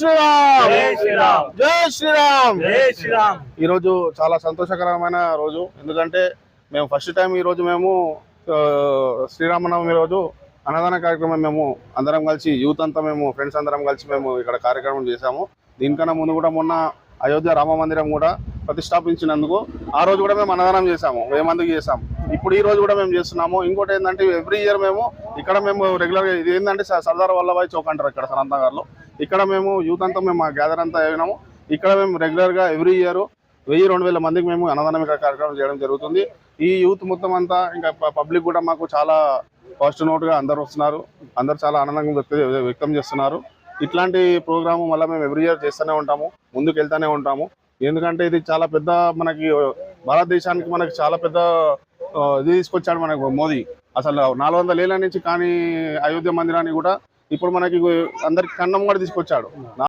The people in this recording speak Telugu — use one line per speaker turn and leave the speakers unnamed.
శ్రీరామ్,
జై శ్రీరామ్,
జై శ్రీరామ్,
జై శ్రీరామ్.
ఈరోజు చాలా సంతోషకరమైన రోజు. ఎందుకంటే మేము ఫస్ట్ టైం ఈరోజు మేము శ్రీరామనవమి రోజు అన్నదాన కార్యక్రమం మేము అందరం కలిసి యూత్ అంతా మేము ఫ్రెండ్స్ అందరం కలిసి మేము ఇక్కడ కార్యక్రమం చేశాము. దీనికన్నా ముందు కూడా మొన్న అయోధ్య రామ మందిరం కూడా ప్రతిష్టాపించినందుకు ఆ రోజు కూడా మేము అన్నదానం చేశాము, 1000 మందికి చేశాము. ఇప్పుడు ఈ రోజు కూడా మేము చేస్తున్నాము. ఇంకోటి ఏంటంటే ఎవ్రీ ఇయర్ మేము ఇక్కడ మేము రెగ్యులర్గా ఇది ఏంటంటే సర్దార్ వల్లభాయ్ చౌక్ అంటారు ఇక్కడ సనత్ నగర్లో. ఇక్కడ మేము యూత్ అంతా మేము గ్యాదర్ అంతా అయినాము. ఇక్కడ మేము రెగ్యులర్గా ఎవ్రీ ఇయర్ 1000-2000 మందికి మేము అన్నదానం ఇక్కడ కార్యక్రమం చేయడం జరుగుతుంది. ఈ యూత్ మొత్తం అంతా ఇంకా పబ్లిక్ కూడా మాకు చాలా పాజిటివ్ నోట్గా అందరు వస్తున్నారు. అందరు చాలా ఆనందంగా వ్యక్తం చేస్తున్నారు. ఇట్లాంటి ప్రోగ్రాము మళ్ళీ మేము ఎవ్రీ ఇయర్ చేస్తూనే ఉంటాము, ముందుకు వెళ్తూనే ఉంటాము. ఎందుకంటే ఇది చాలా పెద్ద మనకి భారతదేశానికి మనకి చాలా పెద్ద ఇది తీసుకొచ్చాడు మనకు మోదీ. అసలు 400 ఏళ్ళ నుంచి కానీ అయోధ్య మందిరాన్ని కూడా ఇప్పుడు మనకి అందరికి కన్నం కూడా తీసుకొచ్చాడు.